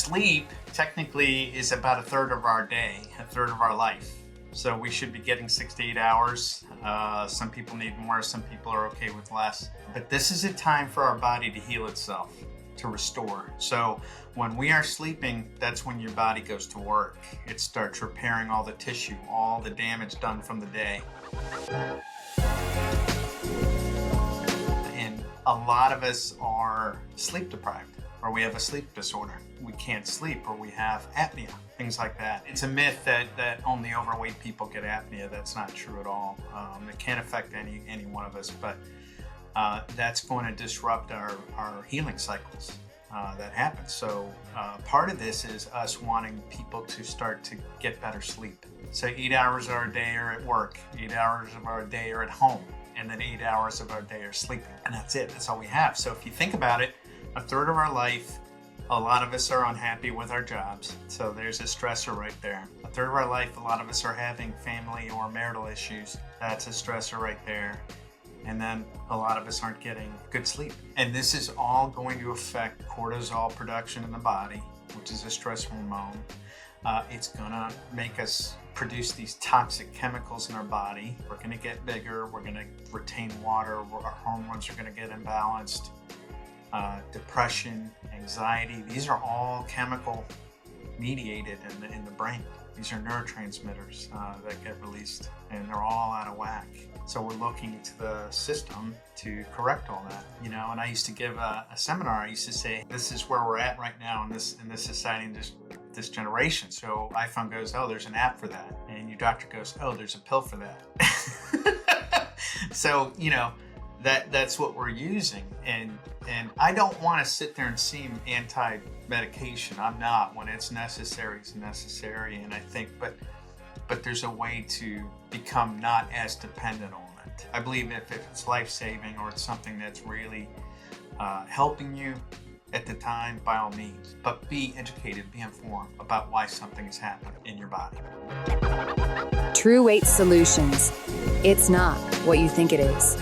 Sleep technically is about a third of our day, a third of our life. So we should be getting 6 to 8 hours. Some people need more, some people are okay with less. But this is a time for our body to heal itself, to restore. So when we are sleeping, that's when your body goes to work. It starts repairing all the tissue, all the damage done from the day. And a lot of us are sleep deprived, or we have a sleep disorder. We can't sleep, or we have apnea, things like that. It's a myth that only overweight people get apnea. That's not true at all. It can affect any one of us, but that's going to disrupt our healing cycles that happen. So part of this is us wanting people to start to get better sleep. So 8 hours of our day are at work, 8 hours of our day are at home, and then 8 hours of our day are sleeping. And that's it, that's all we have. So if you think about it, a third of our life, a lot of us are unhappy with our jobs. So there's a stressor right there. A third of our life, a lot of us are having family or marital issues. That's a stressor right there. And then a lot of us aren't getting good sleep. And this is all going to affect cortisol production in the body, which is a stress hormone. It's gonna make us produce these toxic chemicals in our body. We're gonna get bigger, we're gonna retain water, our hormones are gonna get imbalanced. Depression, anxiety, these are all chemical mediated in the brain. These are neurotransmitters that get released, and they're all out of whack. So we're looking to the system to correct all that, you know. And I used to give a seminar. I used to say, this is where we're at right now in this society, in this generation. So iPhone goes, oh, there's an app for that, and your doctor goes, oh, there's a pill for that. So you know, that's what we're using, and I don't want to sit there and seem anti-medication. I'm not. When it's necessary, it's necessary, and I think, but there's a way to become not as dependent on it. I believe if it's life-saving or it's something that's really helping you at the time, by all means, but be educated, be informed about why something is happening in your body. True Weight Solutions. It's not what you think it is.